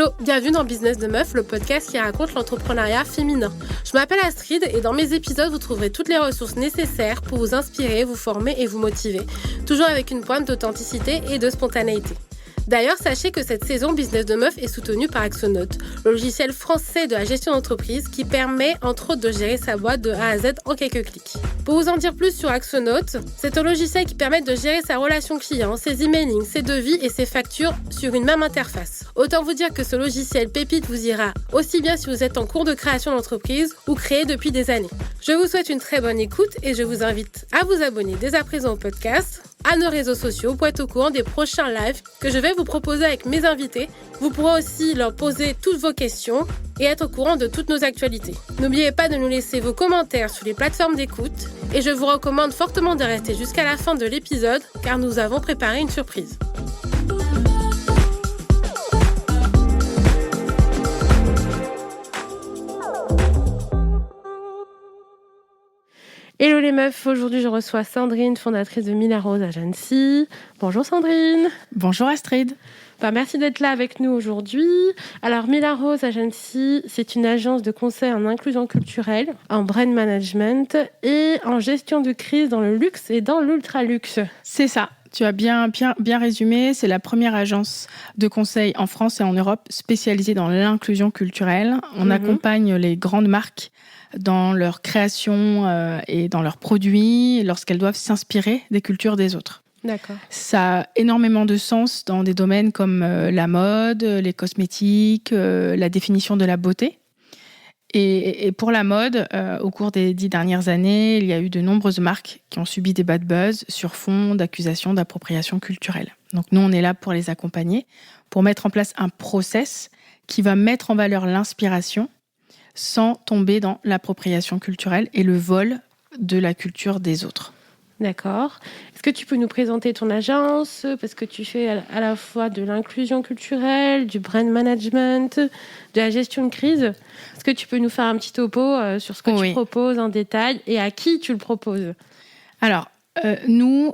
Hello, bienvenue dans Business de Meuf, le podcast qui raconte l'entrepreneuriat féminin. Je m'appelle Astrid et dans mes épisodes, vous trouverez toutes les ressources nécessaires pour vous inspirer, vous former et vous motiver. Toujours avec une pointe d'authenticité et de spontanéité. D'ailleurs, sachez que cette saison Business de Meuf est soutenue par Axonote, le logiciel français de la gestion d'entreprise qui permet entre autres de gérer sa boîte de A à Z en quelques clics. Pour vous en dire plus sur Axonote, c'est un logiciel qui permet de gérer sa relation client, ses emailings, ses devis et ses factures sur une même interface. Autant vous dire que ce logiciel pépite vous ira aussi bien si vous êtes en cours de création d'entreprise ou créé depuis des années. Je vous souhaite une très bonne écoute et je vous invite à vous abonner dès à présent au podcast, à nos réseaux sociaux pour être au courant des prochains lives que je vais vous proposer avec mes invités. Vous pourrez aussi leur poser toutes vos questions et être au courant de toutes nos actualités. N'oubliez pas de nous laisser vos commentaires sur les plateformes d'écoute et je vous recommande fortement de rester jusqu'à la fin de l'épisode car nous avons préparé une surprise. Hello les meufs, aujourd'hui je reçois Sandrine, fondatrice de Mila Rose Agency. Bonjour Sandrine. Bonjour Astrid. Merci d'être là avec nous aujourd'hui. Alors Mila Rose Agency, c'est une agence de conseil en inclusion culturelle, en brand management et en gestion de crise dans le luxe et dans l'ultra-luxe. C'est ça. Tu as bien résumé, c'est la première agence de conseil en France et en Europe spécialisée dans l'inclusion culturelle. On accompagne les grandes marques dans leur création et dans leurs produits lorsqu'elles doivent s'inspirer des cultures des autres. D'accord. Ça a énormément de sens dans des domaines comme la mode, les cosmétiques, la définition de la beauté. Et pour la mode, au cours des 10 dernières années, il y a eu de nombreuses marques qui ont subi des bad buzz sur fond d'accusations d'appropriation culturelle. Donc nous, on est là pour les accompagner, pour mettre en place un process qui va mettre en valeur l'inspiration sans tomber dans l'appropriation culturelle et le vol de la culture des autres. D'accord. Est-ce que tu peux nous présenter ton agence ? Parce que tu fais à la fois de l'inclusion culturelle, du brand management, de la gestion de crise. Est-ce que tu peux nous faire un petit topo sur ce que tu proposes en détail et à qui tu le proposes ? Alors, nous,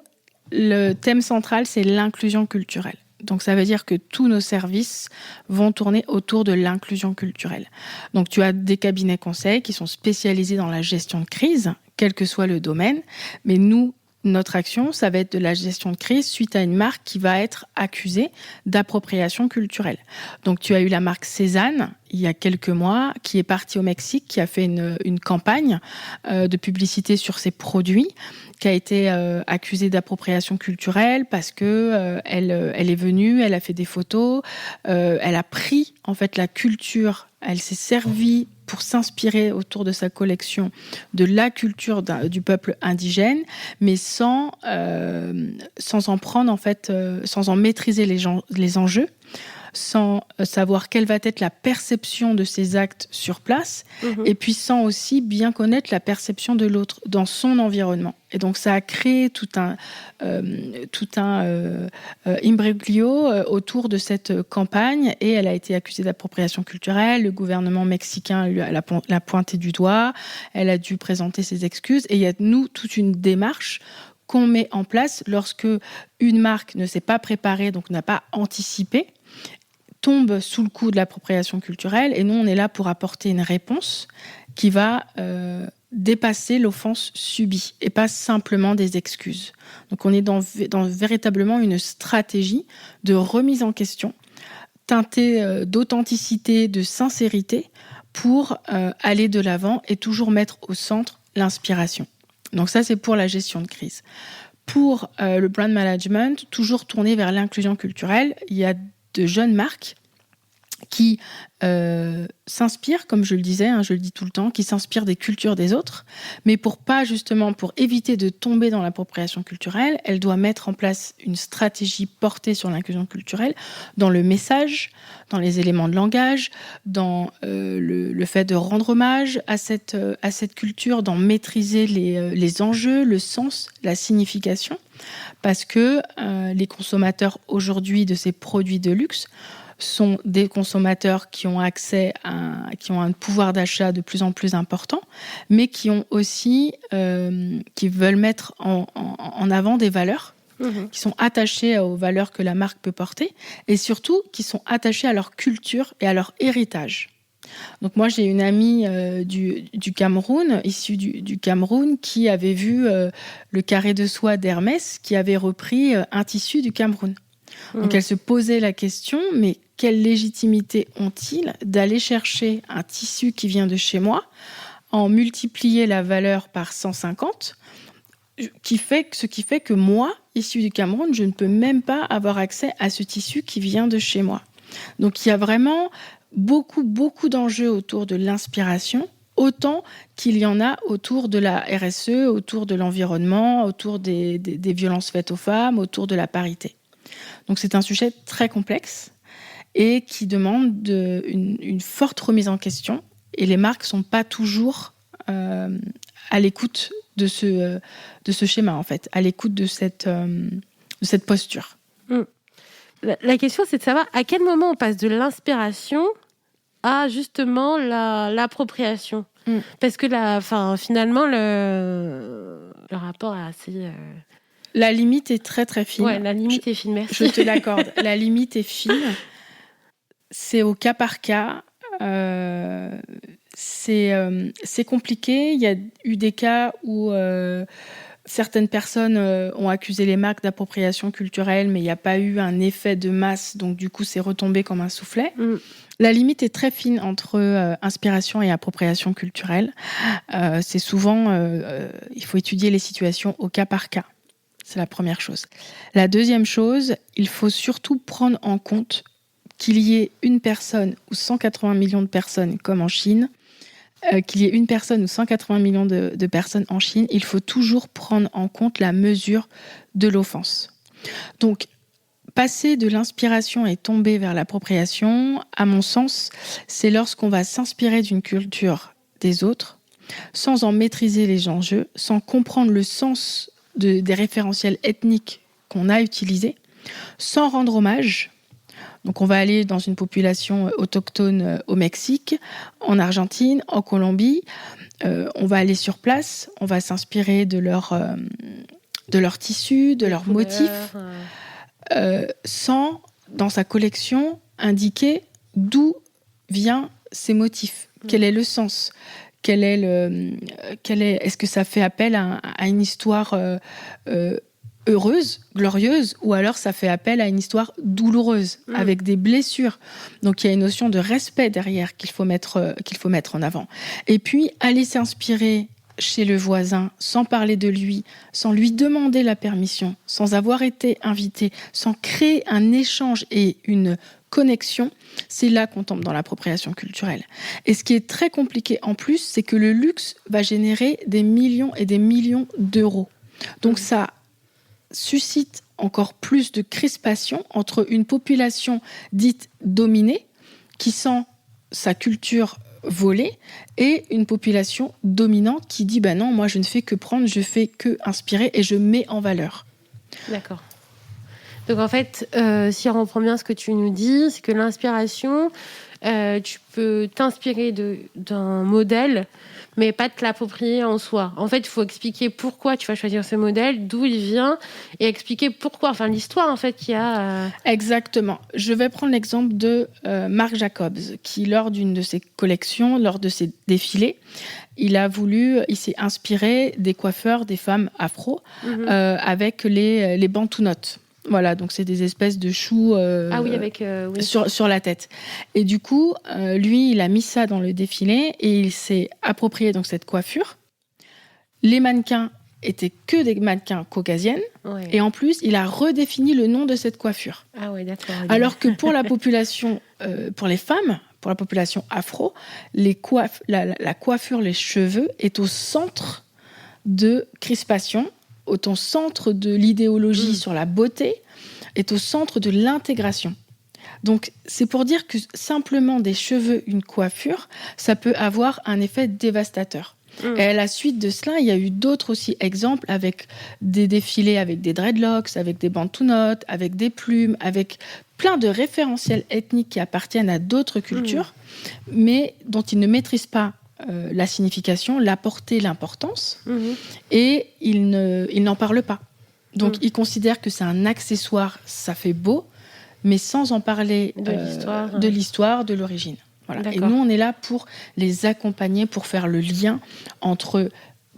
le thème central, c'est l'inclusion culturelle. Donc, ça veut dire que tous nos services vont tourner autour de l'inclusion culturelle. Donc, tu as des cabinets conseils qui sont spécialisés dans la gestion de crise, quel que soit le domaine. Mais nous, notre action, ça va être de la gestion de crise suite à une marque qui va être accusée d'appropriation culturelle. Donc, tu as eu la marque Cézanne, il y a quelques mois, qui est partie au Mexique, qui a fait une campagne de publicité sur ses produits, qui a été accusée d'appropriation culturelle parce que elle est venue, elle a fait des photos, elle a pris en fait la culture, elle s'est servie pour s'inspirer autour de sa collection de la culture du peuple indigène, mais sans en prendre en fait, sans en maîtriser les enjeux, sans savoir quelle va être la perception de ces actes sur place, et puis sans aussi bien connaître la perception de l'autre dans son environnement. Et donc ça a créé tout un imbroglio autour de cette campagne, et elle a été accusée d'appropriation culturelle. Le gouvernement mexicain l'a pointé du doigt, elle a dû présenter ses excuses, et il y a nous toute une démarche qu'on met en place lorsque une marque ne s'est pas préparée, donc n'a pas anticipé, tombe sous le coup de l'appropriation culturelle, et nous, on est là pour apporter une réponse qui va dépasser l'offense subie et pas simplement des excuses. Donc, on est dans véritablement une stratégie de remise en question, teintée d'authenticité, de sincérité, pour aller de l'avant et toujours mettre au centre l'inspiration. Donc ça, c'est pour la gestion de crise. Pour le brand management, toujours tourné vers l'inclusion culturelle, il y a de jeunes marques qui s'inspirent, comme je le disais, je le dis tout le temps, qui s'inspirent des cultures des autres, mais pour éviter de tomber dans l'appropriation culturelle, elle doit mettre en place une stratégie portée sur l'inclusion culturelle dans le message, dans les éléments de langage, dans le fait de rendre hommage à cette culture, d'en maîtriser les enjeux, le sens, la signification, parce que les consommateurs aujourd'hui de ces produits de luxe sont des consommateurs qui ont accès qui ont un pouvoir d'achat de plus en plus important, mais qui ont aussi, qui veulent mettre en avant des valeurs qui sont attachés aux valeurs que la marque peut porter et surtout qui sont attachés à leur culture et à leur héritage. Donc moi, j'ai une amie du Cameroun, issue du Cameroun, qui avait vu le carré de soie d'Hermès, qui avait repris un tissu du Cameroun. Donc elle se posait la question, mais quelle légitimité ont-ils d'aller chercher un tissu qui vient de chez moi, en multiplier la valeur par 150, ce qui fait que moi, issue du Cameroun, je ne peux même pas avoir accès à ce tissu qui vient de chez moi. Donc il y a vraiment beaucoup d'enjeux autour de l'inspiration, autant qu'il y en a autour de la RSE, autour de l'environnement, autour des violences faites aux femmes, autour de la parité. Donc c'est un sujet très complexe et qui demande une forte remise en question. Et les marques ne sont pas toujours à l'écoute de ce schéma, en fait, à l'écoute de cette posture. La question, c'est de savoir à quel moment on passe de l'inspiration à justement l'appropriation. Parce que finalement, le rapport est assez... La limite est très très fine. Ouais, la limite est fine, merci. Je te l'accorde. La limite est fine. C'est au cas par cas. C'est compliqué. Il y a eu des cas où certaines personnes ont accusé les marques d'appropriation culturelle, mais il n'y a pas eu un effet de masse. Donc du coup, c'est retombé comme un soufflet. La limite est très fine entre inspiration et appropriation culturelle. C'est souvent... il faut étudier les situations au cas par cas. C'est la première chose. La deuxième chose, il faut surtout prendre en compte qu'il y ait une personne ou 180 millions de personnes comme en Chine, qu'il y ait une personne ou 180 millions de personnes en Chine, il faut toujours prendre en compte la mesure de l'offense. Donc, passer de l'inspiration et tomber vers l'appropriation, à mon sens, c'est lorsqu'on va s'inspirer d'une culture des autres, sans en maîtriser les enjeux, sans comprendre le sens des référentiels ethniques qu'on a utilisés, sans rendre hommage. Donc on va aller dans une population autochtone au Mexique, en Argentine, en Colombie. On va aller sur place, on va s'inspirer de leur tissu, de leurs motifs, sans, dans sa collection, indiquer d'où viennent ces motifs, quel est le sens. Est-ce que ça fait appel à une histoire heureuse, glorieuse, ou alors ça fait appel à une histoire douloureuse, avec des blessures. Donc il y a une notion de respect derrière qu'il faut mettre en avant. Et puis aller s'inspirer chez le voisin, sans parler de lui, sans lui demander la permission, sans avoir été invité, sans créer un échange et une connexion, c'est là qu'on tombe dans l'appropriation culturelle. Et ce qui est très compliqué en plus, c'est que le luxe va générer des millions et des millions d'euros. Donc ça suscite encore plus de crispation entre une population dite dominée, qui sent sa culture volée, et une population dominante qui dit « non, moi je ne fais que prendre, je fais que inspirer et je mets en valeur ». D'accord. Donc en fait, si on reprend bien ce que tu nous dis, c'est que l'inspiration, tu peux t'inspirer d'un modèle, mais pas te l'approprier en soi. En fait, il faut expliquer pourquoi tu vas choisir ce modèle, d'où il vient, et expliquer pourquoi, enfin l'histoire en fait qu'il y a. Exactement. Je vais prendre l'exemple de Marc Jacobs, qui lors d'une de ses collections, lors de ses défilés, il s'est inspiré des coiffeurs des femmes afro avec les bantounotes. Voilà, donc c'est des espèces de choux sur la tête. Et du coup, lui, il a mis ça dans le défilé et il s'est approprié donc cette coiffure. Les mannequins étaient que des mannequins caucasiennes. Ouais. Et en plus, il a redéfini le nom de cette coiffure. Ah ouais, d'accord. Alors que pour la population, pour les femmes, pour la population afro, la coiffure, les cheveux est au centre de crispation, au centre de l'idéologie sur la beauté, est au centre de l'intégration. Donc, c'est pour dire que simplement des cheveux, une coiffure, ça peut avoir un effet dévastateur. Et à la suite de cela, il y a eu d'autres aussi exemples avec des défilés avec des dreadlocks, avec des bantounotes, avec des plumes, avec plein de référentiels ethniques qui appartiennent à d'autres cultures, mais dont ils ne maîtrisent pas la signification, la portée, l'importance, et ils n'en parlent pas. Donc, ils considèrent que c'est un accessoire, ça fait beau, mais sans en parler de l'histoire, de l'origine. Voilà. Et nous, on est là pour les accompagner, pour faire le lien entre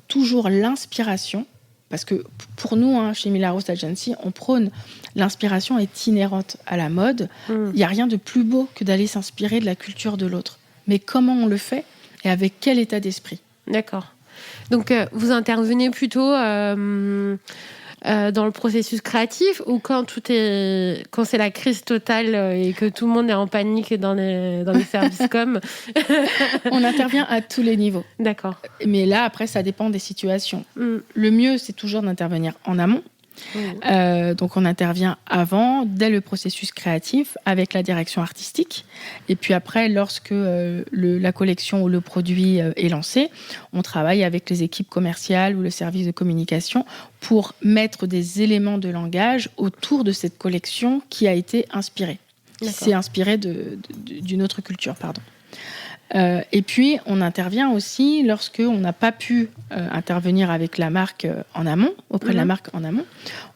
toujours l'inspiration, parce que pour nous, chez Mila Rose Agency, on prône l'inspiration est inhérente à la mode. Il n'y a rien de plus beau que d'aller s'inspirer de la culture de l'autre. Mais comment on le fait et avec quel état d'esprit ? D'accord. Donc, vous intervenez plutôt dans le processus créatif ou quand c'est la crise totale et que tout le monde est en panique dans les services com? On intervient à tous les niveaux. D'accord. Mais là, après, ça dépend des situations. Le mieux, c'est toujours d'intervenir en amont. Donc on intervient avant, dès le processus créatif, avec la direction artistique. Et puis après, lorsque la collection ou le produit est lancé, on travaille avec les équipes commerciales ou le service de communication pour mettre des éléments de langage autour de cette collection qui a été inspirée. Qui s'est inspirée d'une autre culture, pardon. Et puis, on intervient aussi lorsque on n'a pas pu intervenir avec la marque en amont, auprès de la marque en amont.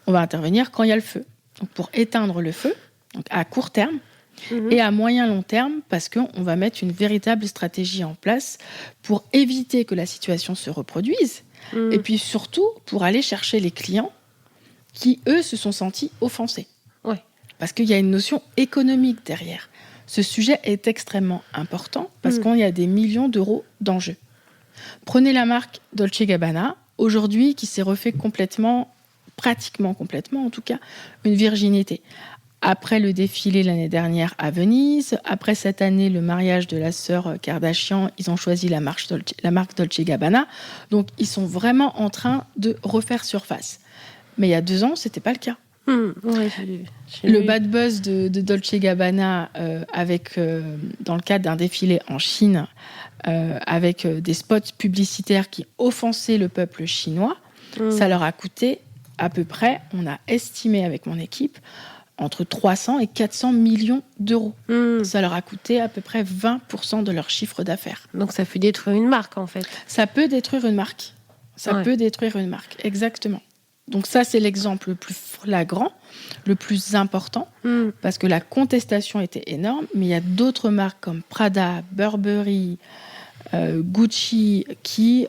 On va intervenir quand il y a le feu. Donc, pour éteindre le feu, donc à court terme et à moyen long terme, parce qu'on va mettre une véritable stratégie en place pour éviter que la situation se reproduise. Et puis surtout, pour aller chercher les clients qui, eux, se sont sentis offensés. Ouais. Parce qu'il y a une notion économique derrière. Ce sujet est extrêmement important parce qu'il y a des millions d'euros d'enjeux. Prenez la marque Dolce & Gabbana, aujourd'hui, qui s'est refait pratiquement complètement en tout cas, une virginité. Après le défilé l'année dernière à Venise, après cette année, le mariage de la sœur Kardashian, ils ont choisi la marque Dolce & Gabbana. Donc, ils sont vraiment en train de refaire surface. Mais il y a 2 ans, ce n'était pas le cas. Ouais, le bad buzz de Dolce & Gabbana dans le cadre d'un défilé en Chine avec des spots publicitaires qui offensaient le peuple chinois, ça leur a coûté à peu près, on a estimé avec mon équipe, entre 300 et 400 millions d'euros. Ça leur a coûté à peu près 20% de leur chiffre d'affaires. Donc ça peut détruire une marque en fait. Ça peut détruire une marque. Peut détruire une marque, exactement. Donc ça, c'est l'exemple le plus flagrant, le plus important, parce que la contestation était énorme, mais il y a d'autres marques comme Prada, Burberry, Gucci, qui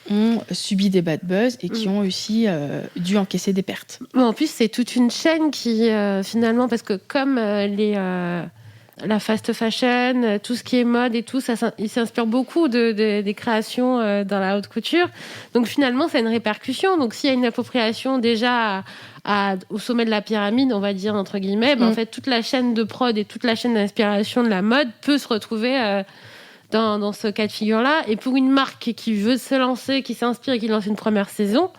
ont subi des bad buzz et qui ont aussi dû encaisser des pertes. Mais en plus, c'est toute une chaîne qui, finalement, parce que comme la fast fashion, tout ce qui est mode et tout, il s'inspire beaucoup des créations dans la haute couture. Donc finalement, ça a une répercussion. Donc s'il y a une appropriation déjà au sommet de la pyramide, on va dire entre guillemets, en fait, toute la chaîne de prod et toute la chaîne d'inspiration de la mode peut se retrouver dans ce cas de figure-là. Et pour une marque qui veut se lancer, qui s'inspire et qui lance une première saison,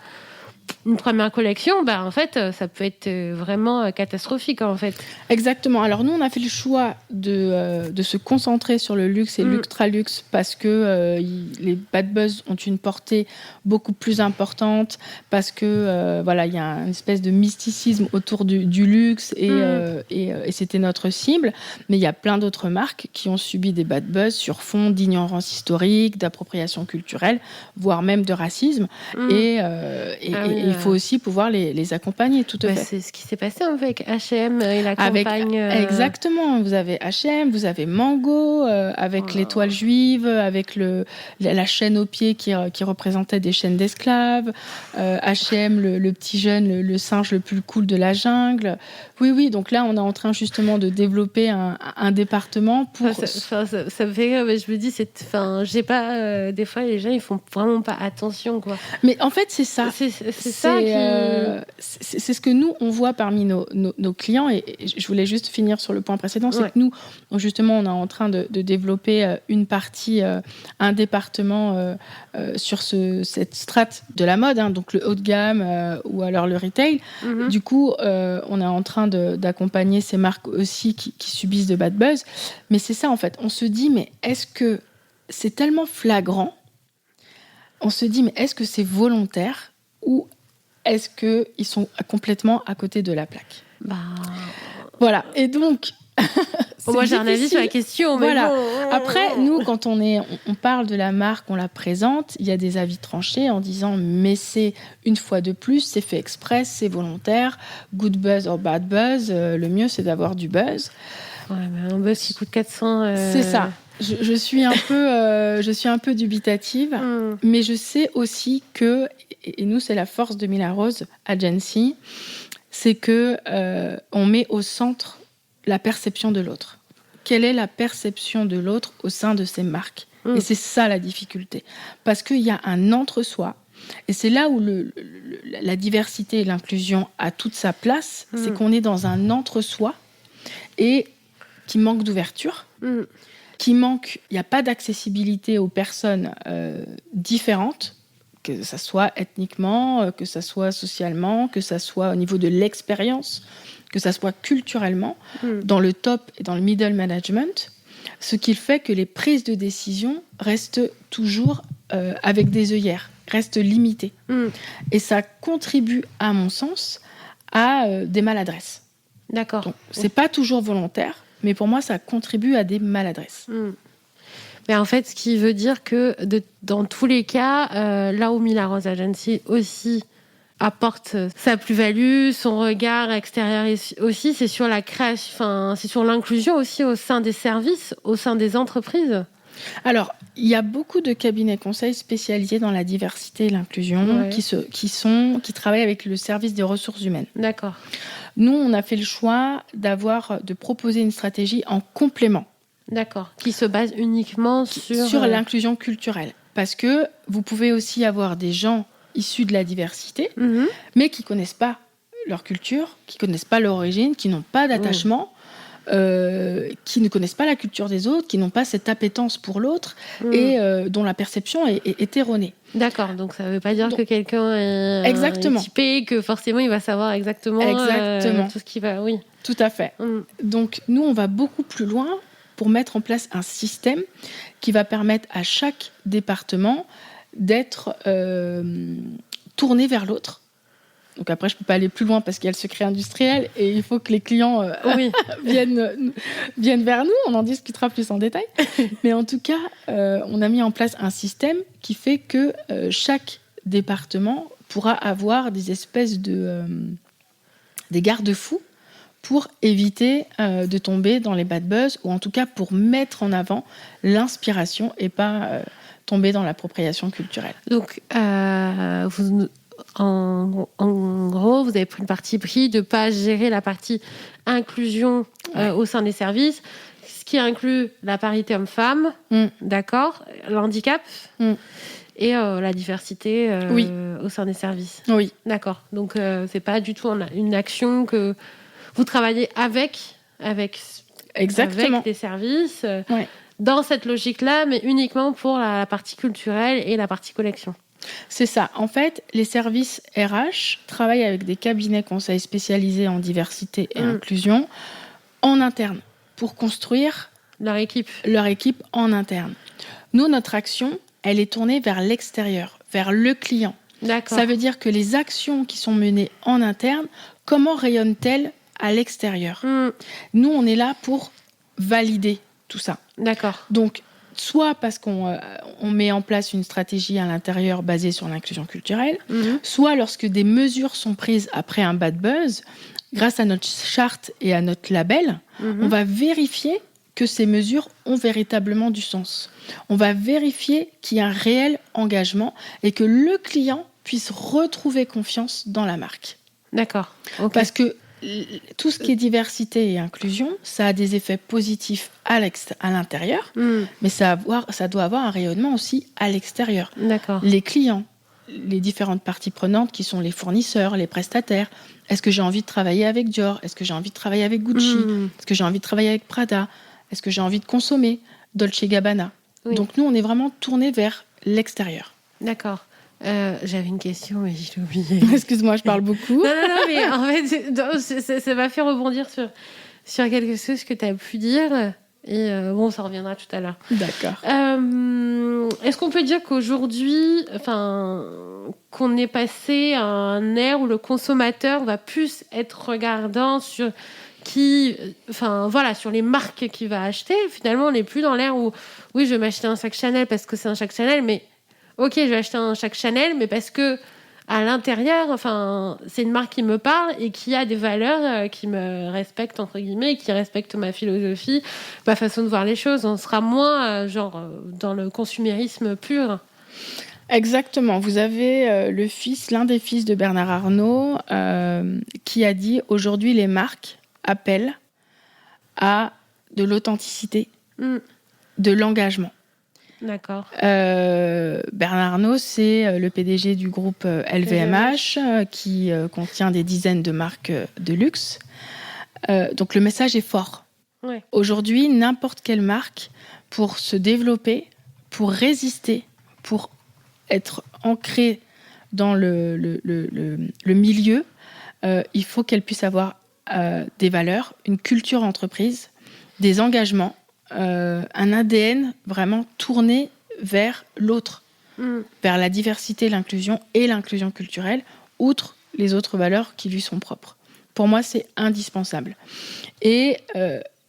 une première collection, en fait, ça peut être vraiment catastrophique, en fait. Exactement. Alors, nous, on a fait le choix de se concentrer sur le luxe et l'ultra-luxe parce que les bad buzz ont une portée beaucoup plus importante, parce que, il y a une espèce de mysticisme autour du luxe et c'était notre cible. Mais il y a plein d'autres marques qui ont subi des bad buzz sur fond d'ignorance historique, d'appropriation culturelle, voire même de racisme. Il faut aussi pouvoir les accompagner, tout à fait. C'est ce qui s'est passé avec H&M et la campagne. Exactement. Vous avez H&M, vous avez Mango, avec l'étoile juive, avec la chaîne au pied qui représentait des chaînes d'esclaves. H&M, le petit jeune, le singe le plus cool de la jungle. Oui. Donc là, on est en train justement de développer un département pour... Ça me fait... je me dis, j'ai pas... des fois, les gens, ils font vraiment pas attention, quoi. Mais en fait, c'est ça. C'est ça c'est ce que nous, on voit parmi nos clients. Et je voulais juste finir sur le point précédent. C'est que nous, justement, on est en train de développer une partie, un département sur cette strate de la mode, donc le haut de gamme ou alors le retail. Du coup, on est en train d'accompagner ces marques aussi qui subissent de bad buzz. Mais c'est ça, en fait. On se dit, mais est-ce que c'est tellement flagrant? On se dit, mais est-ce que c'est volontaire ou est-ce qu'ils sont complètement à côté de la plaque? Voilà. Et donc, Moi, j'ai un avis sur la question. Mais voilà. bon. Après, nous, quand on parle de la marque, on la présente, il y a des avis tranchés en disant mais c'est une fois de plus, c'est fait exprès, c'est volontaire, good buzz or bad buzz, le mieux c'est d'avoir du buzz. Ouais, mais un buzz qui coûte 400. C'est ça. Je suis un peu dubitative, mais je sais aussi que, et nous c'est la force de Mila Rose Agency, c'est que on met au centre la perception de l'autre. Quelle est la perception de l'autre au sein de ces marques ? Et c'est ça la difficulté. Parce qu'il y a un entre-soi, et c'est là où la diversité et l'inclusion a toute sa place, c'est qu'on est dans un entre-soi et qui manque d'ouverture, il n'y a pas d'accessibilité aux personnes différentes, que ça soit ethniquement, que ça soit socialement, que ça soit au niveau de l'expérience, que ça soit culturellement, dans le top et dans le middle management, ce qui fait que les prises de décision restent toujours avec des œillères, restent limitées. Et ça contribue, à mon sens, à des maladresses. D'accord. Donc, c'est pas toujours volontaire, mais pour moi, ça contribue à des maladresses. Mais en fait, ce qui veut dire que dans tous les cas, là où Mila Rose Agency aussi apporte sa plus-value, son regard extérieur aussi, c'est sur la création, c'est sur l'inclusion aussi au sein des services, au sein des entreprises. Alors, il y a beaucoup de cabinets conseils spécialisés dans la diversité et l'inclusion qui travaillent avec le service des ressources humaines. D'accord. Nous, on a fait le choix de proposer une stratégie en complément. D'accord. Qui se base uniquement sur l'inclusion culturelle. Parce que vous pouvez aussi avoir des gens issus de la diversité, mais qui ne connaissent pas leur culture, qui ne connaissent pas leur origine, qui n'ont pas d'attachement, qui ne connaissent pas la culture des autres, qui n'ont pas cette appétence pour l'autre et dont la perception est erronée. D'accord, donc ça ne veut pas dire que quelqu'un est typé, que forcément il va savoir exactement. Tout ce qui va, oui. Tout à fait. Donc nous, on va beaucoup plus loin pour mettre en place un système qui va permettre à chaque département d'être tourné vers l'autre. Donc après, je ne peux pas aller plus loin parce qu'il y a le secret industriel et il faut que les clients viennent vers nous. On en discutera plus en détail. Mais en tout cas, on a mis en place un système qui fait que chaque département pourra avoir des espèces des garde-fous pour éviter de tomber dans les bad buzz ou en tout cas pour mettre en avant l'inspiration et pas tomber dans l'appropriation culturelle. Donc, en gros, vous avez pris le parti pris de ne pas gérer la partie inclusion au sein des services, ce qui inclut la parité homme-femme, d'accord, l'handicap et la diversité au sein des services. Oui. D'accord. Donc, c'est pas du tout une action que vous travaillez avec des services dans cette logique-là, mais uniquement pour la partie culturelle et la partie collection. C'est ça. En fait, les services RH travaillent avec des cabinets conseils spécialisés en diversité et inclusion en interne pour construire leur équipe en interne. Nous, notre action, elle est tournée vers l'extérieur, vers le client. D'accord. Ça veut dire que les actions qui sont menées en interne, comment rayonnent-elles à l'extérieur ? Nous, on est là pour valider tout ça. D'accord. Donc, soit parce qu'on met en place une stratégie à l'intérieur basée sur l'inclusion culturelle, soit lorsque des mesures sont prises après un bad buzz, grâce à notre charte et à notre label, on va vérifier que ces mesures ont véritablement du sens. On va vérifier qu'il y a un réel engagement et que le client puisse retrouver confiance dans la marque. D'accord. Okay. Parce que tout ce qui est diversité et inclusion, ça a des effets positifs à l'intérieur, mais ça doit avoir un rayonnement aussi à l'extérieur. D'accord. Les clients, les différentes parties prenantes qui sont les fournisseurs, les prestataires. Est-ce que j'ai envie de travailler avec Dior ? Est-ce que j'ai envie de travailler avec Gucci ? Est-ce que j'ai envie de travailler avec Prada ? Est-ce que j'ai envie de consommer Dolce & Gabbana ? Donc nous, on est vraiment tourné vers l'extérieur. D'accord. J'avais une question, mais j'ai oublié. Excuse-moi, je parle beaucoup. Non, mais en fait, ça m'a fait rebondir sur quelque chose que tu as pu dire. Et bon, ça reviendra tout à l'heure. D'accord. Est-ce qu'on peut dire qu'aujourd'hui, qu'on est passé à un ère où le consommateur va plus être regardant sur sur les marques qu'il va acheter? Finalement, on n'est plus dans l'ère où, oui, je vais m'acheter un sac Chanel parce que c'est un sac Chanel, mais ok, je vais acheter un sac Chanel, mais parce que à l'intérieur, c'est une marque qui me parle et qui a des valeurs qui me respectent, entre guillemets, qui respectent ma philosophie, ma façon de voir les choses. On sera moins dans le consumérisme pur. Exactement. Vous avez l'un des fils de Bernard Arnault qui a dit « Aujourd'hui, les marques appellent à de l'authenticité, de l'engagement ». D'accord. Bernard Arnault, c'est le PDG du groupe LVMH qui contient des dizaines de marques de luxe. Donc le message est fort. Ouais. Aujourd'hui, n'importe quelle marque, pour se développer, pour résister, pour être ancrée dans le milieu, il faut qu'elle puisse avoir des valeurs, une culture entreprise, des engagements, un ADN vraiment tourné vers l'autre, vers la diversité, l'inclusion et l'inclusion culturelle, outre les autres valeurs qui lui sont propres. Pour moi, c'est indispensable. Et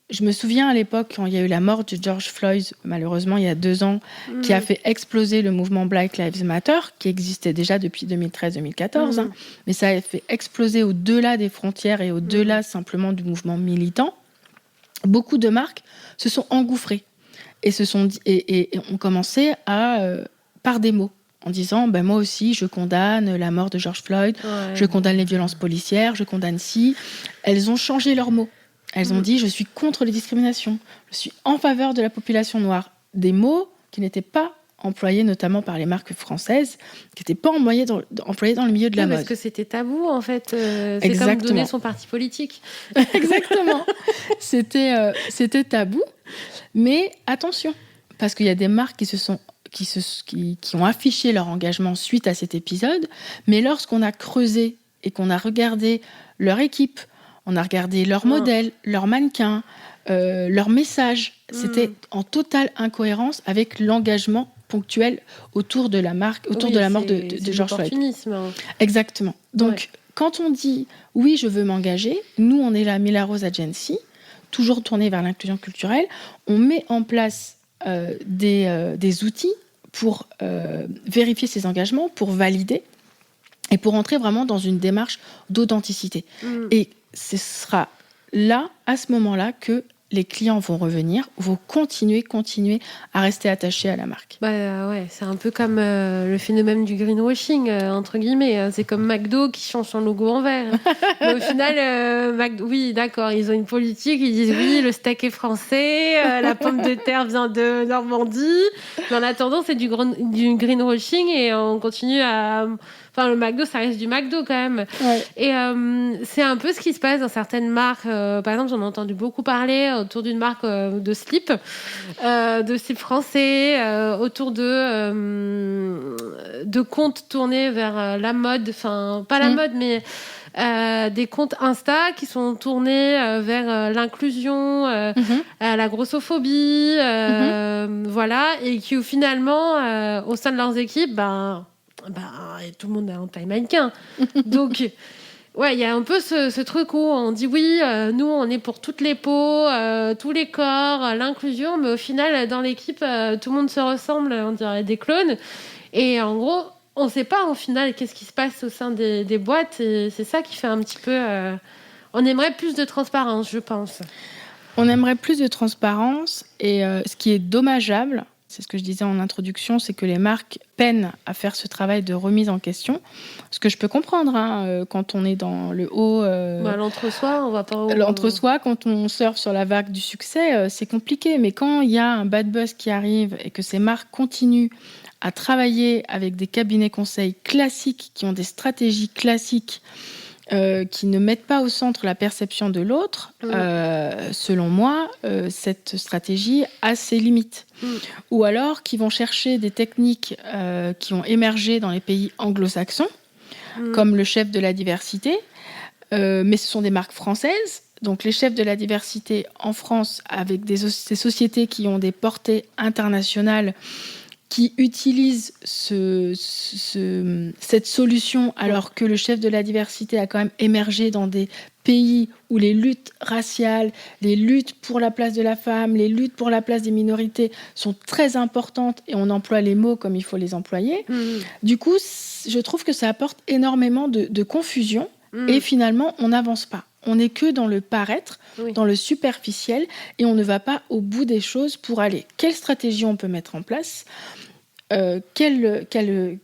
je me souviens à l'époque, quand il y a eu la mort de George Floyd, malheureusement, il y a 2 ans, qui a fait exploser le mouvement Black Lives Matter, qui existait déjà depuis 2013-2014, mais ça a fait exploser au-delà des frontières et au-delà simplement du mouvement militant. Beaucoup de marques se sont engouffrées et ont commencé par des mots, en disant moi aussi je condamne la mort de George Floyd, je condamne les violences policières, je condamne ci. Elles ont changé leurs mots. Elles ont dit je suis contre les discriminations, je suis en faveur de la population noire. Des mots qui n'étaient pas employés notamment par les marques françaises, qui n'étaient pas employés dans le milieu de la mode. Parce que c'était tabou, en fait. C'est comme donner son parti politique. Exactement. C'était tabou. Mais attention, parce qu'il y a des marques qui ont affiché leur engagement suite à cet épisode, mais lorsqu'on a creusé et qu'on a regardé leur équipe, on a regardé leur modèle, leur mannequin, leur message, c'était en totale incohérence avec l'engagement ponctuel autour de la marque, de la mort de George Floyd. Exactement. Donc, quand on dit « oui, je veux m'engager », nous, on est la Mila Rose Agency, toujours tournée vers l'inclusion culturelle, on met en place des outils pour vérifier ces engagements, pour valider et pour entrer vraiment dans une démarche d'authenticité. Et ce sera là, à ce moment-là, que les clients vont revenir, vont continuer à rester attachés à la marque. C'est un peu comme le phénomène du greenwashing, entre guillemets. C'est comme McDo qui change son logo en vert. Mais au final, McDo, oui, d'accord, ils ont une politique, ils disent oui, le steak est français, la pomme de terre vient de Normandie. Mais en attendant, c'est du greenwashing et on continue à... le McDo, ça reste du McDo quand même. Ouais. Et c'est un peu ce qui se passe dans certaines marques. Par exemple, j'en ai entendu beaucoup parler autour d'une marque de slip français, autour de comptes tournés vers la mode. Enfin, pas la mode, mais des comptes Insta qui sont tournés vers l'inclusion, la grossophobie, voilà, et qui finalement, au sein de leurs équipes, tout le monde est en taille mannequin. Donc, il y a un peu ce truc où on dit oui, nous, on est pour toutes les peaux, tous les corps, l'inclusion, mais au final, dans l'équipe, tout le monde se ressemble, on dirait des clones. Et en gros, on ne sait pas, au final, qu'est-ce qui se passe au sein des boîtes. Et c'est ça qui fait un petit peu... on aimerait plus de transparence, je pense. On aimerait plus de transparence. Et ce qui est dommageable... C'est ce que je disais en introduction, c'est que les marques peinent à faire ce travail de remise en question. Ce que je peux comprendre, quand on est dans le haut... l'entre-soi, on va pas... L'entre-soi, quand on surfe sur la vague du succès, c'est compliqué. Mais quand il y a un bad buzz qui arrive et que ces marques continuent à travailler avec des cabinets conseils classiques, qui ont des stratégies classiques, qui ne mettent pas au centre la perception de l'autre, selon moi, cette stratégie a ses limites. Ou alors qui vont chercher des techniques qui ont émergé dans les pays anglo-saxons, comme le chef de la diversité, mais ce sont des marques françaises. Donc les chefs de la diversité en France, avec ces sociétés qui ont des portées internationales, qui utilisent cette solution, alors que le chef de la diversité a quand même émergé dans des pays où les luttes raciales, les luttes pour la place de la femme, les luttes pour la place des minorités sont très importantes et on emploie les mots comme il faut les employer. Du coup, je trouve que ça apporte énormément de confusion et finalement, on n'avance pas. On n'est que dans le paraître, dans le superficiel, et on ne va pas au bout des choses pour aller. Quelle stratégie on peut mettre en place ? Quelle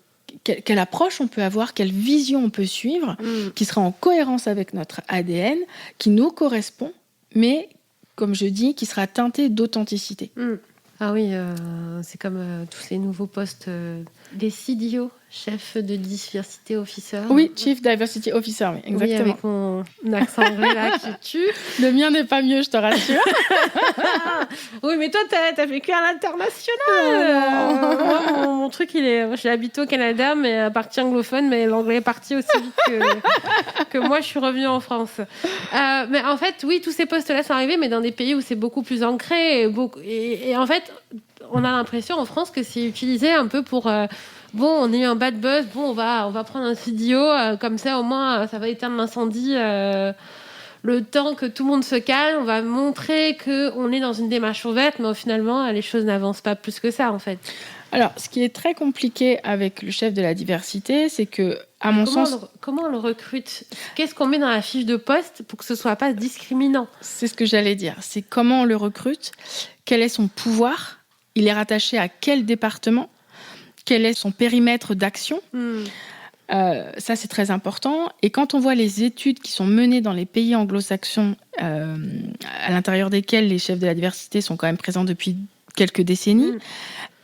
approche on peut avoir, quelle vision on peut suivre, qui sera en cohérence avec notre ADN, qui nous correspond, mais, comme je dis, qui sera teintée d'authenticité. Ah oui, c'est comme tous les nouveaux postes, les CDO, chef de diversity officer. Oui, Chief Diversity Officer, oui, exactement. Oui, avec mon accent anglais là qui tue. Le mien n'est pas mieux, je te rassure. Oui, mais toi, t'as vécu à l'international. Moi, mon truc, j'ai habité au Canada, mais à partie anglophone, mais l'anglais est parti aussi vite que moi, je suis revenue en France. Mais en fait, oui, tous ces postes-là sont arrivés, mais dans des pays où c'est beaucoup plus ancré. Et en fait, on a l'impression en France que c'est utilisé un peu pour... on a eu un bad buzz, on va prendre un CDO, comme ça, au moins, ça va éteindre l'incendie... le temps que tout le monde se calme, on va montrer qu'on est dans une démarche ouverte, mais finalement, les choses n'avancent pas plus que ça, en fait. Alors, ce qui est très compliqué avec le chef de la diversité, c'est que, à mon sens... Comment on le recrute ? Qu'est-ce qu'on met dans la fiche de poste pour que ce ne soit pas discriminant ? C'est ce que j'allais dire. C'est comment on le recrute, quel est son pouvoir, il est rattaché à quel département, quel est son périmètre d'action. Ça, c'est très important. Et quand on voit les études qui sont menées dans les pays anglo-saxons, à l'intérieur desquels les chefs de la diversité sont quand même présents depuis quelques décennies,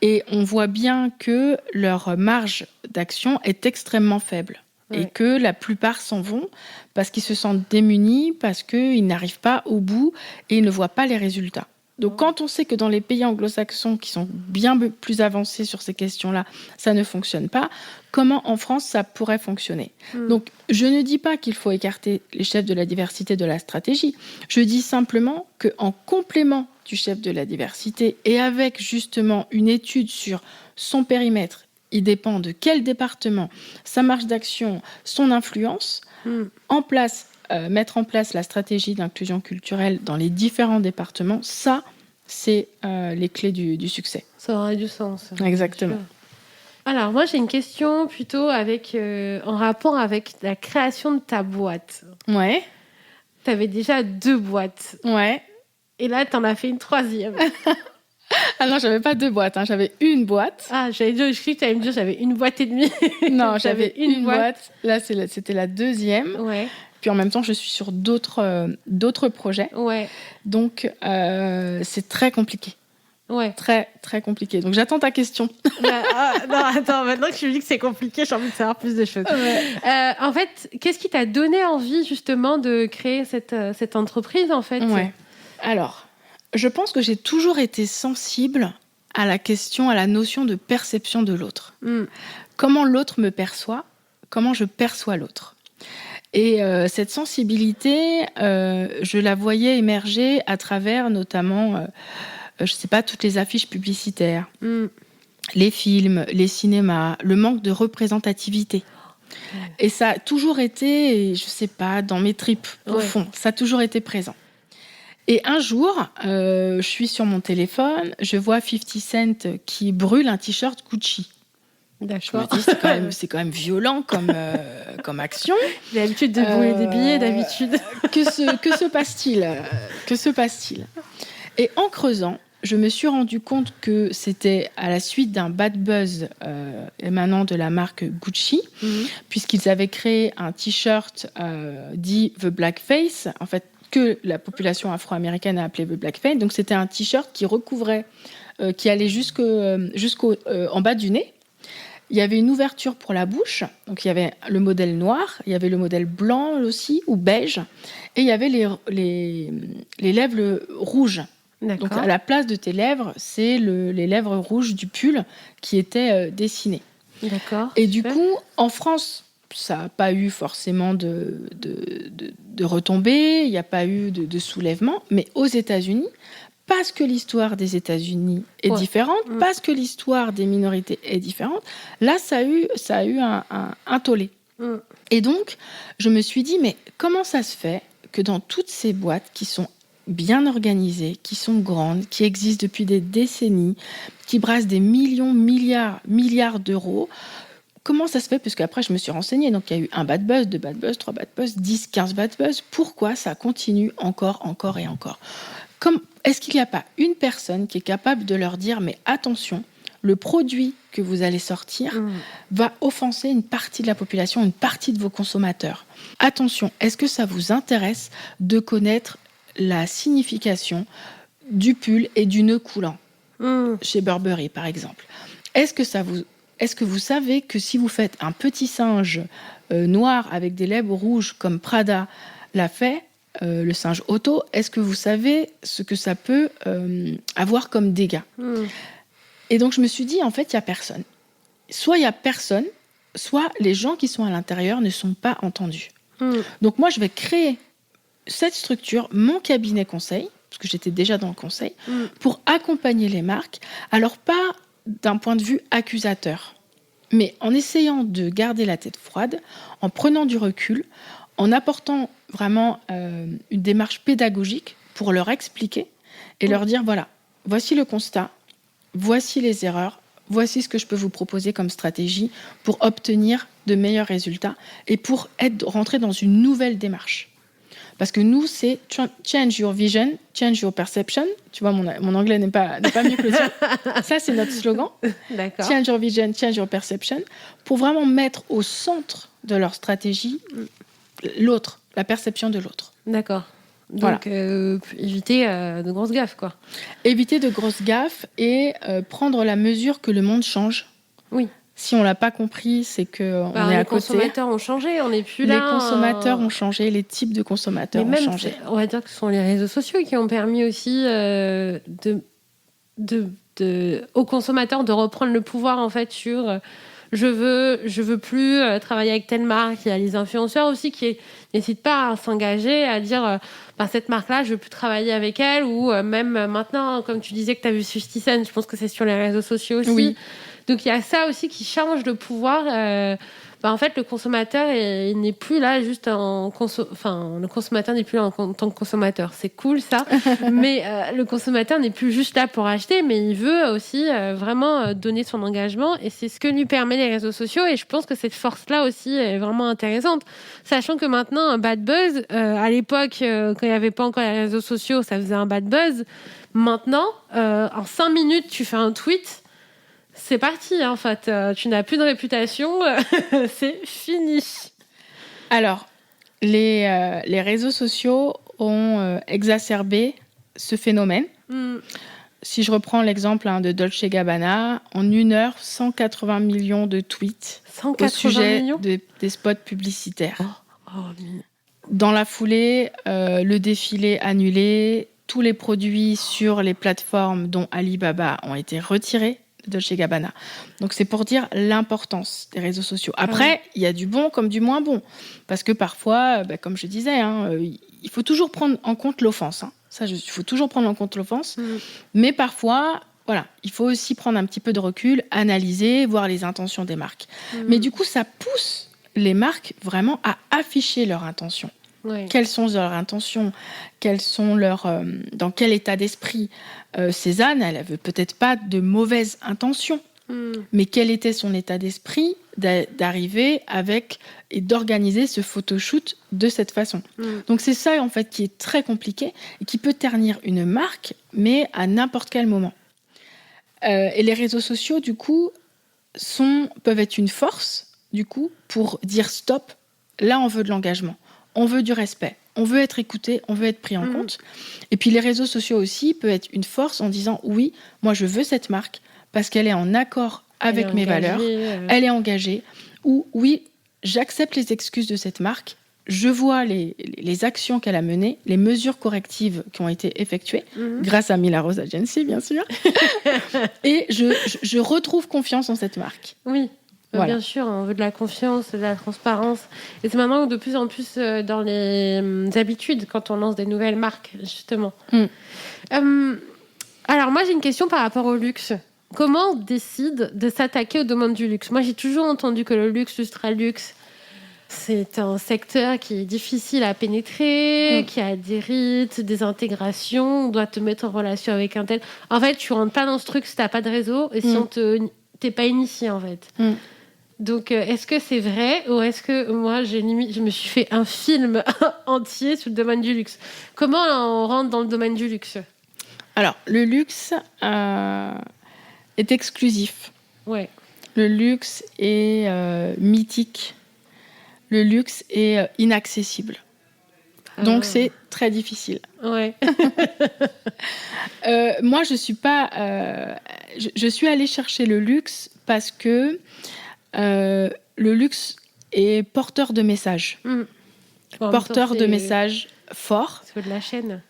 et on voit bien que leur marge d'action est extrêmement faible. Et que la plupart s'en vont parce qu'ils se sentent démunis, parce qu'ils n'arrivent pas au bout et ils ne voient pas les résultats. Donc, quand on sait que dans les pays anglo-saxons qui sont bien plus avancés sur ces questions-là, ça ne fonctionne pas, comment en France ça pourrait fonctionner ? Donc, je ne dis pas qu'il faut écarter les chefs de la diversité de la stratégie. Je dis simplement qu'en complément du chef de la diversité et avec justement une étude sur son périmètre, il dépend de quel département, sa marge d'action, son influence, mettre en place la stratégie d'inclusion culturelle dans les différents départements, ça, c'est les clés du succès. Ça aurait du sens. Exactement. Alors, moi, j'ai une question plutôt en rapport avec la création de ta boîte. Ouais. Tu avais déjà 2 boîtes. Ouais. Et là, tu en as fait une 3e. Ah non, j'avais pas 2 boîtes, j'avais une boîte. Ah, je croyais que tu allais me dire j'avais une boîte et demie. Non, j'avais une boîte. Là, c'était la 2e. Ouais. Puis en même temps, je suis sur d'autres projets. Ouais. Donc, c'est très compliqué. Ouais. Très, très compliqué. Donc, j'attends ta question. Non, attends, maintenant que tu me dis que c'est compliqué, j'ai envie de savoir plus de choses. Ouais. En fait, qu'est-ce qui t'a donné envie, justement, de créer cette entreprise, en fait ? Ouais. Alors, je pense que j'ai toujours été sensible à la notion de perception de l'autre. Comment l'autre me perçoit, comment je perçois l'autre. Et cette sensibilité, je la voyais émerger à travers notamment, je sais pas, toutes les affiches publicitaires, les films, les cinémas, le manque de représentativité. Et ça a toujours été, je sais pas, dans mes tripes, au fond, ça a toujours été présent. Et un jour, je suis sur mon téléphone, je vois 50 Cent qui brûle un t-shirt Gucci. D'accord. Je me dis, c'est quand même violent comme action. J'ai l'habitude de brûler des billets, d'habitude. Que se passe-t-il ? Et en creusant, je me suis rendu compte que c'était à la suite d'un bad buzz émanant de la marque Gucci, puisqu'ils avaient créé un t-shirt dit The Blackface, en fait, que la population afro-américaine a appelé The Blackface. Donc, c'était un t-shirt qui recouvrait, qui allait jusqu'en bas du nez. Il y avait une ouverture pour la bouche, donc il y avait le modèle noir, il y avait le modèle blanc aussi, ou beige, et il y avait les lèvres rouges. D'accord. Donc à la place de tes lèvres, c'est les lèvres rouges du pull qui étaient dessinées. D'accord. Et du coup, en France, ça n'a pas eu forcément de retombées, il n'y a pas eu de soulèvement. Mais aux États-Unis, parce que l'histoire des États-Unis est différente, parce que l'histoire des minorités est différente, là, ça a eu un tollé. Et donc, je me suis dit, mais comment ça se fait que dans toutes ces boîtes qui sont bien organisées, qui sont grandes, qui existent depuis des décennies, qui brassent des millions, milliards d'euros, comment ça se fait ? Parce qu'après, je me suis renseignée. Donc, il y a eu 1 bad buzz, 2 bad buzz, 3 bad buzz, 10, 15 bad buzz. Pourquoi ça continue encore et encore ? Est-ce qu'il n'y a pas une personne qui est capable de leur dire « Mais attention, le produit que vous allez sortir va offenser une partie de la population, une partie de vos consommateurs. Attention, est-ce que ça vous intéresse de connaître la signification du pull et du nœud coulant chez Burberry, par exemple ? Est-ce que vous savez que si vous faites un petit singe noir avec des lèvres rouges comme Prada l'a fait, le singe Otto, est-ce que vous savez ce que ça peut avoir comme dégâts ? Et donc je me suis dit, en fait, il n'y a personne. Soit il n'y a personne, soit les gens qui sont à l'intérieur ne sont pas entendus. Donc moi, je vais créer cette structure, mon cabinet conseil, parce que j'étais déjà dans le conseil, pour accompagner les marques. Alors pas d'un point de vue accusateur, mais en essayant de garder la tête froide, en prenant du recul, en apportant vraiment une démarche pédagogique pour leur expliquer et leur dire, voilà, voici le constat, voici les erreurs, voici ce que je peux vous proposer comme stratégie pour obtenir de meilleurs résultats et pour rentrer dans une nouvelle démarche. Parce que nous, c'est change your vision, change your perception. Tu vois, mon anglais n'est pas mieux que le tien. Ça, c'est notre slogan. D'accord. Change your vision, change your perception. Pour vraiment mettre au centre de leur stratégie l'autre, la perception de l'autre. D'accord. Donc, éviter de grosses gaffes, quoi. Éviter de grosses gaffes et prendre la mesure que le monde change. Oui. Si on ne l'a pas compris, c'est qu'on est à côté. Les consommateurs ont changé, on n'est plus là. Les consommateurs ont changé, les types de consommateurs ont changé. On va dire que ce sont les réseaux sociaux qui ont permis aussi aux consommateurs de reprendre le pouvoir, en fait, sur... Je veux plus travailler avec telle marque. Il y a les influenceurs aussi qui n'hésitent pas à s'engager, à dire cette marque-là, je veux plus travailler avec elle. Ou même maintenant, comme tu disais que tu as vu 50 Cent, je pense que c'est sur les réseaux sociaux aussi. Oui. Donc il y a ça aussi qui change le pouvoir. En fait, le consommateur il n'est plus là juste le consommateur n'est plus là en tant que consommateur. C'est cool ça, mais le consommateur n'est plus juste là pour acheter, mais il veut aussi vraiment donner son engagement, et c'est ce que lui permet les réseaux sociaux. Et je pense que cette force-là aussi est vraiment intéressante, sachant que maintenant un bad buzz, à l'époque quand il n'y avait pas encore les réseaux sociaux, ça faisait un bad buzz. Maintenant, en 5 minutes, tu fais un tweet. C'est parti, en fait. Tu n'as plus de réputation. C'est fini. Alors, les réseaux sociaux ont exacerbé ce phénomène. Si je reprends l'exemple de Dolce & Gabbana, en 1 heure, 180 millions de tweets au sujet des spots publicitaires. Dans la foulée, le défilé annulé, tous les produits sur les plateformes dont Alibaba ont été retirés. Dolce & Gabbana. Donc c'est pour dire l'importance des réseaux sociaux. Après, il y a du bon comme du moins bon. Parce que parfois, comme je disais, il faut toujours prendre en compte l'offense. Il faut toujours prendre en compte l'offense. Mais parfois, il faut aussi prendre un petit peu de recul, analyser, voir les intentions des marques. Mais du coup, ça pousse les marques vraiment à afficher leurs intentions. Oui. Quelles sont leurs intentions ? Dans quel état d'esprit Cézanne, elle n'avait peut-être pas de mauvaises intentions, mais quel était son état d'esprit d'arriver avec et d'organiser ce photoshoot de cette façon. Donc c'est ça en fait qui est très compliqué et qui peut ternir une marque, mais à n'importe quel moment. Et les réseaux sociaux, du coup, peuvent être une force, du coup, pour dire stop. Là, on veut de l'engagement. On veut du respect, on veut être écouté, on veut être pris en compte. Et puis les réseaux sociaux aussi peuvent être une force en disant oui, moi je veux cette marque parce qu'elle est en accord avec mes valeurs, elle est engagée, ou oui, j'accepte les excuses de cette marque, je vois les actions qu'elle a menées, les mesures correctives qui ont été effectuées, grâce à Mila Rose Agency bien sûr, et je retrouve confiance en cette marque. Oui. Voilà. Bien sûr, on veut de la confiance, de la transparence. Et c'est maintenant de plus en plus dans les habitudes quand on lance des nouvelles marques, justement. Alors moi, j'ai une question par rapport au luxe. Comment on décide de s'attaquer au domaine du luxe? Moi, j'ai toujours entendu que le luxe, l'ultra-luxe, c'est un secteur qui est difficile à pénétrer, qui a des rites, des intégrations, on doit te mettre en relation avec un tel. En fait, tu rentres pas dans ce truc si t'as pas de réseau et si t'es pas initié, en fait. Donc, est-ce que c'est vrai ou est-ce que moi, je me suis fait un film entier sur le domaine du luxe? Comment on rentre dans le domaine du luxe? Alors, le luxe est exclusif. Ouais. Le luxe est mythique. Le luxe est inaccessible. Donc, c'est très difficile. Ouais. Moi, je suis pas... je suis allée chercher le luxe parce que le luxe est porteur de messages. Porteur de messages forts. C'est de la chaîne.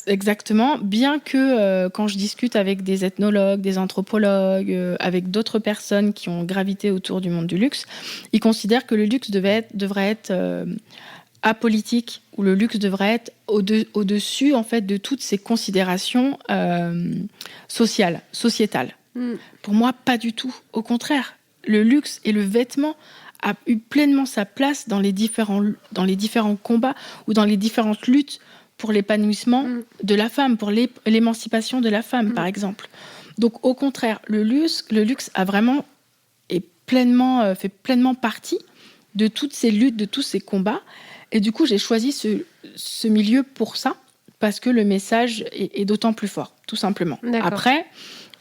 Exactement. Bien que quand je discute avec des ethnologues, des anthropologues, avec d'autres personnes qui ont gravité autour du monde du luxe, ils considèrent que le luxe devrait être apolitique, ou le luxe devrait être au-dessus en fait de toutes ces considérations sociétales. Pour moi, pas du tout. Au contraire, le luxe et le vêtement a eu pleinement sa place dans les différents combats ou dans les différentes luttes pour l'épanouissement de la femme, pour l'émancipation de la femme, par exemple. Donc, au contraire, le luxe a vraiment fait pleinement partie de toutes ces luttes, de tous ces combats. Et du coup, j'ai choisi ce milieu pour ça, parce que le message est d'autant plus fort, tout simplement. D'accord. Après,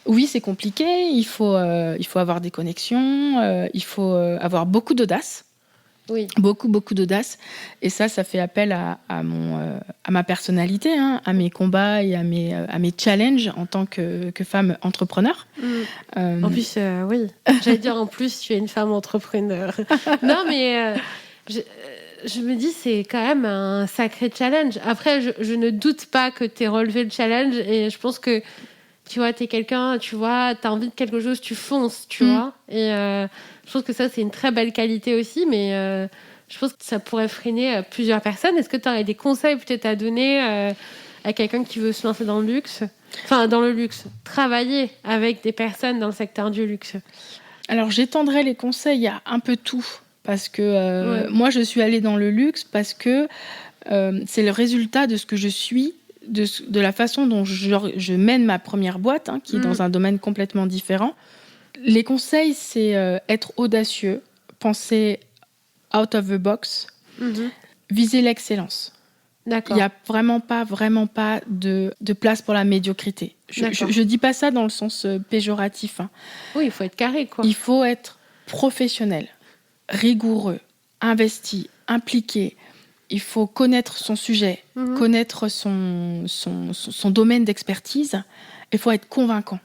oui, c'est compliqué, il faut avoir des connexions, il faut avoir beaucoup d'audace. Oui. Beaucoup d'audace. Et ça fait appel à ma personnalité, hein, à mes combats et à mes challenges en tant que femme entrepreneur. En plus, oui. J'allais dire, en plus, tu es une femme entrepreneur. Non, mais je me dis, c'est quand même un sacré challenge. Après, je ne doute pas que tu aies relevé le challenge. Et je pense que, tu vois, tu es quelqu'un, tu vois, tu as envie de quelque chose, tu fonces, tu vois. Et je pense que ça, c'est une très belle qualité aussi, mais je pense que ça pourrait freiner plusieurs personnes. Est-ce que tu aurais des conseils peut-être à donner à quelqu'un qui veut se lancer dans le luxe? Enfin, dans le luxe. Travailler avec des personnes dans le secteur du luxe. Alors, j'étendrai les conseils à un peu tout. Parce que moi, je suis allée dans le luxe parce que c'est le résultat de ce que je suis, de la façon dont je mène ma première boîte, hein, qui est dans un domaine complètement différent. Les conseils, c'est être audacieux, penser out of the box, viser l'excellence. D'accord. Il n'y a vraiment pas de place pour la médiocrité. Je dis pas ça dans le sens péjoratif. Hein. Oui, il faut être carré, quoi. Il faut être professionnel, rigoureux, investi, impliqué. Il faut connaître son sujet, connaître son domaine d'expertise. Il faut être convaincant.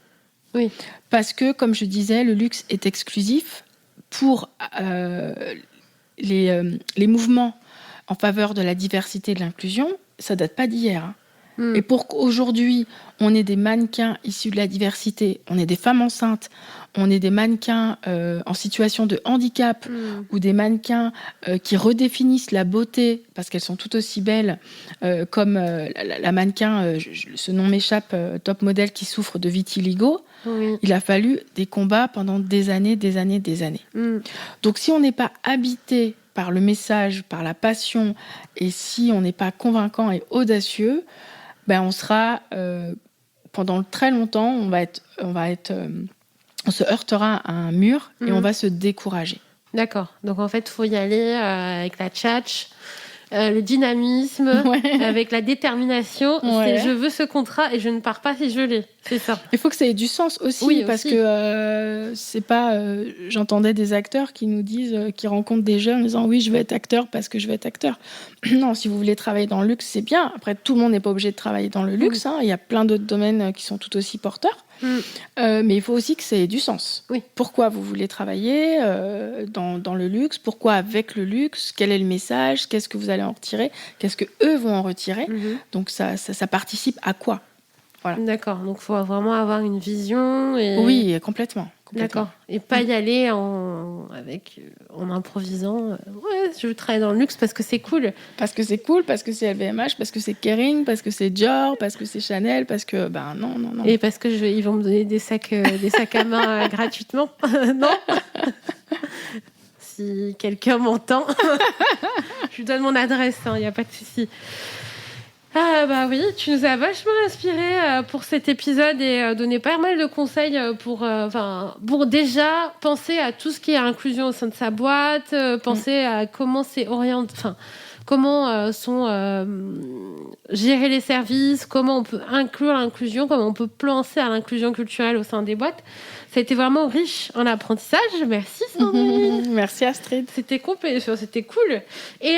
Oui. Parce que, comme je disais, le luxe est exclusif pour les mouvements en faveur de la diversité et de l'inclusion. Ça date pas d'hier. Hein. Et pour qu'aujourd'hui, on ait des mannequins issus de la diversité, on ait des femmes enceintes, on ait des mannequins en situation de handicap ou des mannequins qui redéfinissent la beauté parce qu'elles sont tout aussi belles comme la mannequin, ce nom m'échappe, top modèle qui souffre de vitiligo. Oui. Il a fallu des combats pendant des années. Donc si on n'est pas habité par le message, par la passion, et si on n'est pas convaincant et audacieux, ben on sera pendant très longtemps, on se heurtera à un mur et on va se décourager. D'accord. Donc en fait, il faut y aller avec la tchatch, le dynamisme, avec la détermination. Ouais. Je veux ce contrat et je ne pars pas si je l'ai. C'est ça. Il faut que ça ait du sens aussi, parce que c'est pas. J'entendais des acteurs qui nous disent, qui rencontrent des jeunes en disant oui, je veux être acteur parce que je veux être acteur. Non, si vous voulez travailler dans le luxe, c'est bien. Après, tout le monde n'est pas obligé de travailler dans le luxe. Hein. Il y a plein d'autres domaines qui sont tout aussi porteurs. Mais il faut aussi que ça ait du sens. Oui. Pourquoi vous voulez travailler dans le luxe? Pourquoi avec le luxe? Quel est le message? Qu'est-ce que vous allez en retirer? Qu'est-ce qu'eux vont en retirer? Donc ça participe à quoi? Voilà. D'accord, donc il faut vraiment avoir une vision. Oui, complètement. D'accord. Et pas y aller en improvisant. Ouais, je veux travailler dans le luxe parce que c'est cool. Parce que c'est cool, parce que c'est LVMH, parce que c'est Kering, parce que c'est Dior, parce que c'est Chanel, parce que non. Et parce que ils vont me donner des sacs à main gratuitement. Non. Si quelqu'un m'entend, je lui donne mon adresse. Il n'y a pas de souci. Ah bah oui, tu nous as vachement inspiré pour cet épisode et donné pas mal de conseils pour déjà penser à tout ce qui est inclusion au sein de sa boîte, penser à comment c'est orienté, comment sont gérer les services, comment on peut inclure l'inclusion, comment on peut penser à l'inclusion culturelle au sein des boîtes. Ça a été vraiment riche en apprentissage. Merci Sandrine. Merci Astrid. C'était complet, c'était cool. Et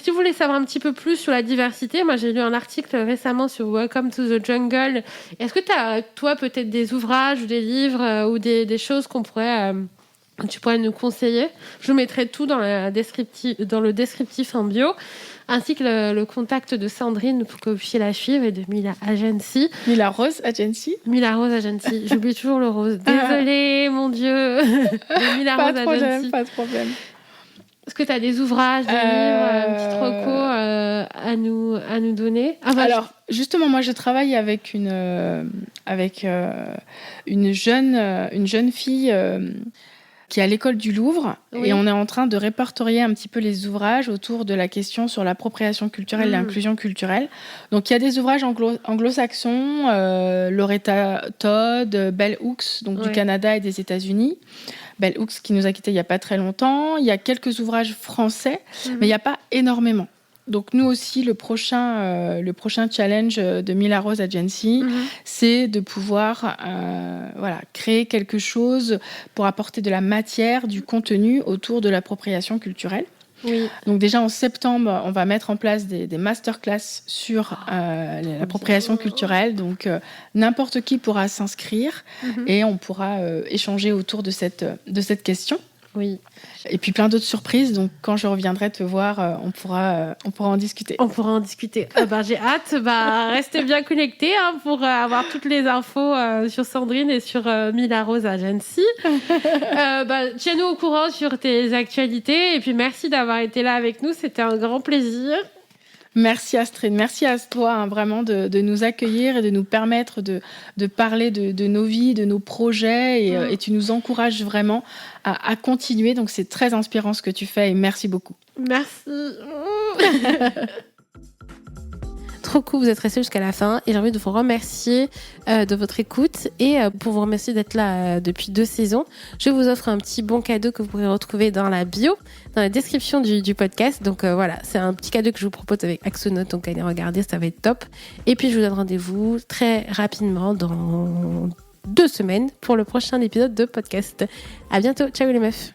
si vous voulez savoir un petit peu plus sur la diversité, moi j'ai lu un article récemment sur Welcome to the Jungle. Est-ce que tu as, toi, peut-être des ouvrages ou des livres ou des choses tu pourrais nous conseiller? Je vous mettrai tout dans le descriptif en bio, ainsi que le contact de Sandrine pour que vous puissiez la suivre et de Mila Agency. Mila Rose Agency. J'oublie toujours le rose. Désolée, mon Dieu. De Mila Rose Agency. Pas de problème. Est-ce que tu as des ouvrages, des livres, une petite reco à nous donner? Alors, justement, moi, je travaille avec une jeune fille qui est à l'école du Louvre. Oui. Et on est en train de répertorier un petit peu les ouvrages autour de la question sur l'appropriation culturelle et l'inclusion culturelle. Donc, il y a des ouvrages anglo-saxons, Loretta Todd, Bell Hooks, du Canada et des États-Unis. Bell Hooks qui nous a quittés il n'y a pas très longtemps. Il y a quelques ouvrages français, mais il n'y a pas énormément. Donc nous aussi, le prochain challenge de Mila Rose Agency, c'est de pouvoir créer quelque chose pour apporter de la matière, du contenu autour de l'appropriation culturelle. Oui. Donc déjà en septembre, on va mettre en place des masterclass sur l'appropriation culturelle. Donc n'importe qui pourra s'inscrire et on pourra échanger autour de cette question. Oui. Et puis plein d'autres surprises. Donc quand je reviendrai te voir, on pourra en discuter. J'ai hâte. Restez bien connectés pour avoir toutes les infos sur Sandrine et sur Mila Rose Agency. Tiens-nous au courant sur tes actualités. Et puis merci d'avoir été là avec nous. C'était un grand plaisir. Merci Astrid, merci à toi vraiment de nous accueillir et de nous permettre de parler de nos vies, de nos projets et tu nous encourages vraiment à continuer. Donc c'est très inspirant ce que tu fais et merci beaucoup. Merci. Trop cool, vous êtes restés jusqu'à la fin et j'ai envie de vous remercier de votre écoute et pour vous remercier d'être là depuis 2 saisons. Je vous offre un petit bon cadeau que vous pourrez retrouver dans la bio, dans la description du podcast. Donc voilà, c'est un petit cadeau que je vous propose avec Axonote, donc allez regarder, ça va être top. Et puis je vous donne rendez-vous très rapidement dans 2 semaines pour le prochain épisode de podcast. À bientôt, ciao les meufs.